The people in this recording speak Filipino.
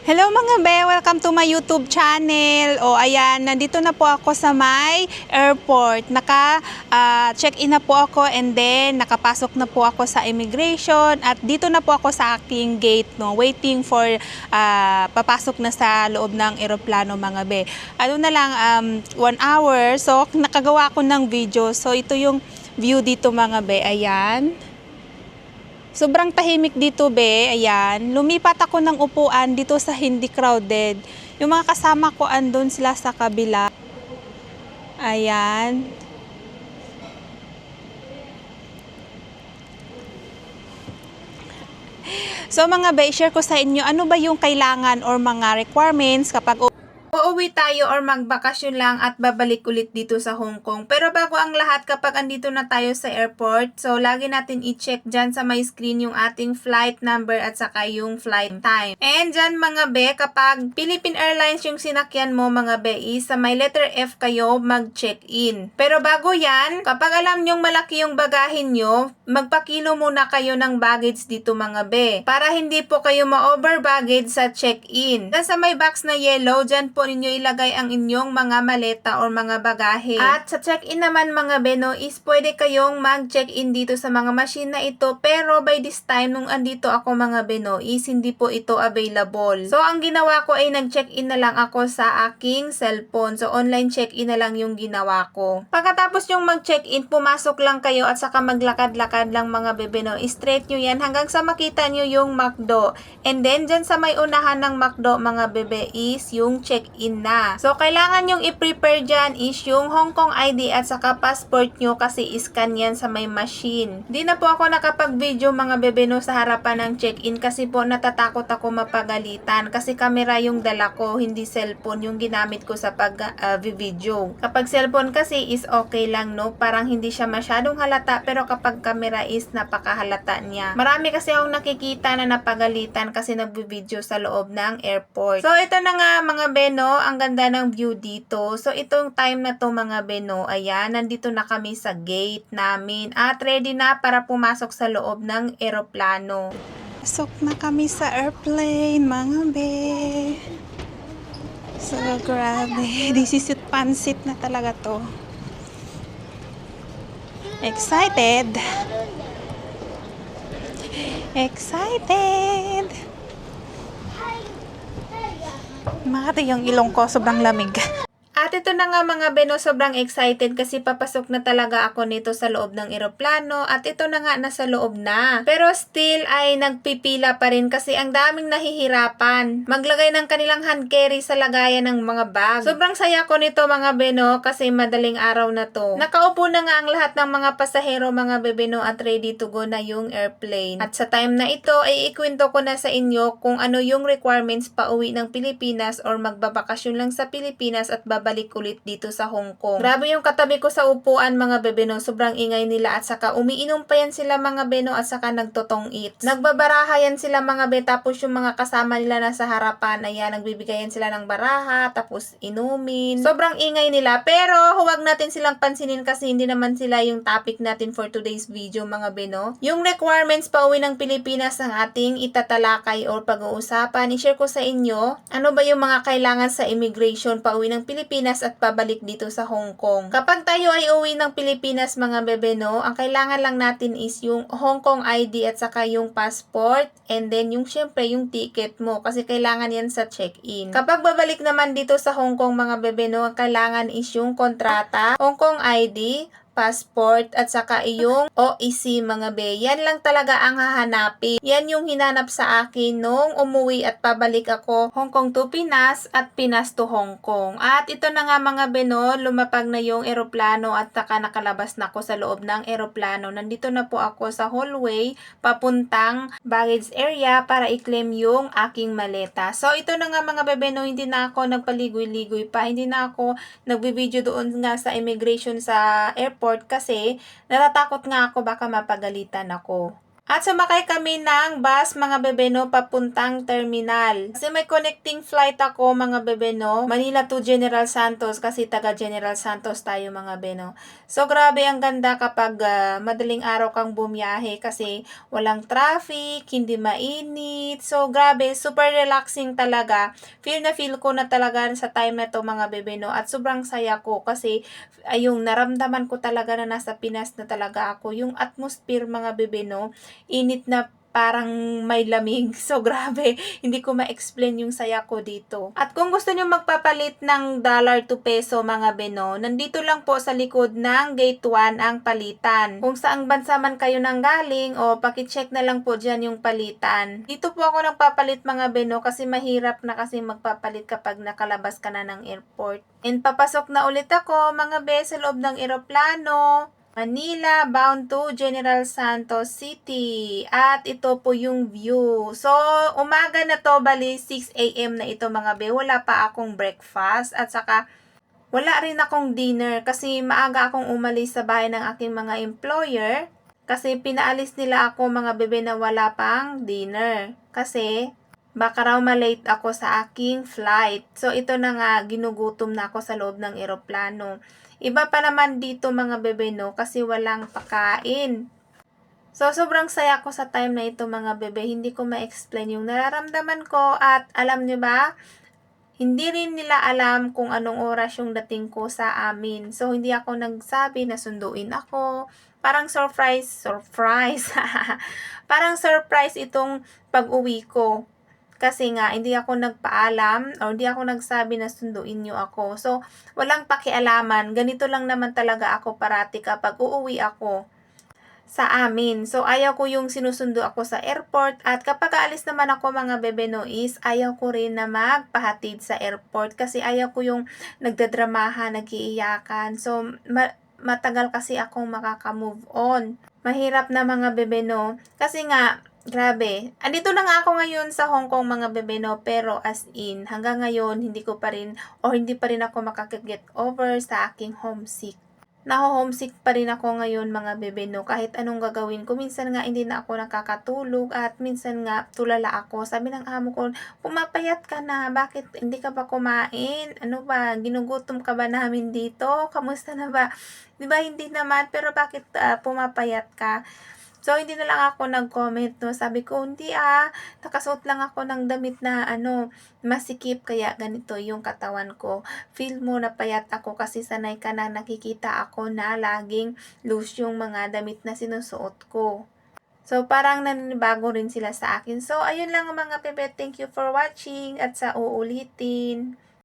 Hello mga be, welcome to my YouTube channel. O ayan, nandito na po ako sa may airport. Check-in na po ako and then nakapasok na po ako sa immigration at dito na po ako sa aking gate, no, waiting for papasok na sa loob ng eroplano mga be. Ano na lang 1 hour. So nakagawa ako ng video. So ito yung view dito mga be. Ayan. Sobrang tahimik dito, be. Ayan. Lumipat ako ng upuan dito sa hindi crowded. Yung mga kasama ko andun sila sa kabila. Ayan. So mga be, share ko sa inyo ano ba yung kailangan or mga requirements kapag uuwi tayo or magbakasyon lang at babalik ulit dito sa Hong Kong. Pero bago ang lahat, kapag andito na tayo sa airport, so lagi natin i-check dyan sa my screen yung ating flight number at saka yung flight time. And dyan mga be, kapag Philippine Airlines yung sinakyan mo mga be, sa may letter F kayo mag-check-in. Pero bago yan, kapag alam nyong malaki yung bagahin nyo, magpakilo muna kayo ng baggage dito mga be. Para hindi po kayo ma-over baggage sa check-in. Dyan sa may box na yellow, dyan po ninyo ilagay ang inyong mga maleta or mga bagahe. At sa check-in naman mga beno is pwede kayong mag-check-in dito sa mga machine na ito, pero by this time nung andito ako mga beno is hindi po ito available. So ang ginawa ko ay nag-check-in na lang ako sa aking cellphone. So online check-in na lang yung ginawa ko. Pagkatapos yung mag-check-in, pumasok lang kayo at saka maglakad-lakad lang mga bebeno. Straight nyo yan hanggang sa makita nyo yung McDo. And then dyan sa may unahan ng McDo mga bebe is yung check-in na. So, kailangan yung i-prepare dyan is yung Hong Kong ID at saka passport nyo kasi iscan yan sa may machine. Di na po ako nakapag-video mga bebe no sa harapan ng check-in kasi po natatakot ako mapagalitan kasi camera yung dala ko, hindi cellphone yung ginamit ko sa pag-video. Kapag cellphone kasi is okay lang no, parang hindi siya masyadong halata pero kapag camera is napakahalata niya. Marami kasi akong nakikita na napagalitan kasi nag-video sa loob ng airport. So, ito na nga mga beno, ang ganda ng view dito. So, itong time na to mga beno, ayan, nandito na kami sa gate namin at ready na para pumasok sa loob ng eroplano. Pasok na kami sa airplane, mga be. So, grabe. This is it, pansit na talaga to. Excited! Excited! Makati yung ilong ko, sobrang lamig. At ito na nga mga beno, sobrang excited kasi papasok na talaga ako nito sa loob ng eroplano at ito na nga nasa loob na. Pero still ay nagpipila pa rin kasi ang daming nahihirapan maglagay ng kanilang hand carry sa lagayan ng mga bag. Sobrang saya ko nito mga beno kasi madaling araw na to. Nakaupo na nga ang lahat ng mga pasahero mga bebeno at ready to go na yung airplane. At sa time na ito ay ikwento ko na sa inyo kung ano yung requirements pa uwi ng Pilipinas or magbabakasyon lang sa Pilipinas at babalik ulit dito sa Hong Kong. Grabe yung katabi ko sa upuan mga bebeno, sobrang ingay nila at saka umiinom pa yan sila mga beno at saka nagtotong eats. Nagbabaraha yan sila mga be tapos yung mga kasama nila nasa harapan, ayan, nagbibigayan sila ng baraha tapos inumin. Sobrang ingay nila pero huwag natin silang pansinin kasi hindi naman sila yung topic natin for today's video mga beno. Yung requirements pa uwi ng Pilipinas ang ating itatalakay or pag-uusapan. I-share ko sa inyo ano ba yung mga kailangan sa immigration pa uwi ng Pilipinas at pabalik dito sa Hong Kong. Kapag tayo ay uwi ng Pilipinas mga bebe no, ang kailangan lang natin is yung Hong Kong ID at saka yung passport and then yung syempre yung ticket mo kasi kailangan yan sa check-in. Kapag babalik naman dito sa Hong Kong mga bebe no, ang kailangan is yung kontrata, Hong Kong ID, passport, at saka iyong OEC mga be. Yan lang talaga ang hahanapin. Yan yung hinanap sa akin nung umuwi at pabalik ako Hong Kong to Pinas at Pinas to Hong Kong. At ito na nga mga beno, lumapag na yung eroplano at saka nakalabas na ako sa loob ng eroplano. Nandito na po ako sa hallway papuntang baggage area para i-claim yung aking maleta. So ito na nga mga bebeno, hindi na ako nagpaligoy-ligoy pa. Hindi na ako nagbibideo doon nga sa immigration sa airport kasi natatakot nga ako baka mapagalitan ako. At sumakay kami ng bus mga bebe no papuntang terminal. Kasi may connecting flight ako mga bebe no. Manila to General Santos kasi taga General Santos tayo mga beno. So grabe ang ganda kapag madaling araw kang bumiyahe kasi walang traffic, hindi mainit. So grabe, super relaxing talaga. Feel na feel ko na talaga sa time na to mga bebe no. At sobrang saya ko kasi ayong naramdaman ko talaga na nasa Pinas na talaga ako. Yung atmosphere mga bebe no, init na parang may lamig. So, grabe. Hindi ko ma-explain yung saya ko dito. At kung gusto nyo magpapalit ng dollar to peso, mga beno, nandito lang po sa likod ng gate 1 ang palitan. Kung saang bansa man kayo nang galing, o pakicheck na lang po dyan yung palitan. Dito po ako nagpapalit, mga beno, kasi mahirap na kasi magpapalit kapag nakalabas ka na ng airport. And papasok na ulit ako, mga be, sa loob ng eroplano. Manila bound to General Santos City. At ito po yung view. So, umaga na to, bali 6 a.m. na ito mga be. Wala pa akong breakfast at saka wala rin akong dinner kasi maaga akong umalis sa bahay ng aking mga employer kasi pinaalis nila ako mga bebe na wala pang dinner. Kasi baka raw malate ako sa aking flight. So, ito na nga, ginugutom na ako sa loob ng eroplano. Iba pa naman dito mga bebe no, kasi walang pakain. So, sobrang saya ko sa time na ito mga bebe. Hindi ko ma-explain yung nararamdaman ko at alam nyo ba, hindi rin nila alam kung anong oras yung dating ko sa amin. So, hindi ako nagsabi na sunduin ako. Parang surprise. Parang surprise itong pag-uwi ko. Kasi nga, hindi ako nagpaalam o hindi ako nagsabi na sunduin nyo ako. So, walang pakialaman. Ganito lang naman talaga ako parati kapag uuwi ako sa amin. So, ayaw ko yung sinusundo ako sa airport. At kapag aalis naman ako mga bebe no is, ayaw ko rin na magpahatid sa airport. Kasi ayaw ko yung nagdadramahan, nagiiyakan. So, matagal kasi akong makaka-move on. Mahirap na mga bebe no. Kasi nga, grabe. Andito na nga ako ngayon sa Hong Kong mga bebe no, pero as in, hanggang ngayon, hindi pa rin ako makaka-get over sa aking homesick. Naho-homesick pa rin ako ngayon mga bebe no, kahit anong gagawin ko. Minsan nga hindi na ako nakakatulog at minsan nga tulala ako. Sabi ng amo ko, pumapayat ka na, bakit hindi ka pa kumain? Ano ba, ginugutom ka ba namin dito? Kamusta na ba? Di ba hindi naman, pero bakit pumapayat ka? So, hindi na lang ako nag-comment, no. Sabi ko, hindi nakasuot lang ako ng damit na, masikip, kaya ganito yung katawan ko. Feel mo na payat ako kasi sanay ka na nakikita ako na laging loose yung mga damit na sinusuot ko. So, parang naninibago rin sila sa akin. So, ayun lang mga bebe. Thank you for watching at sa uulitin.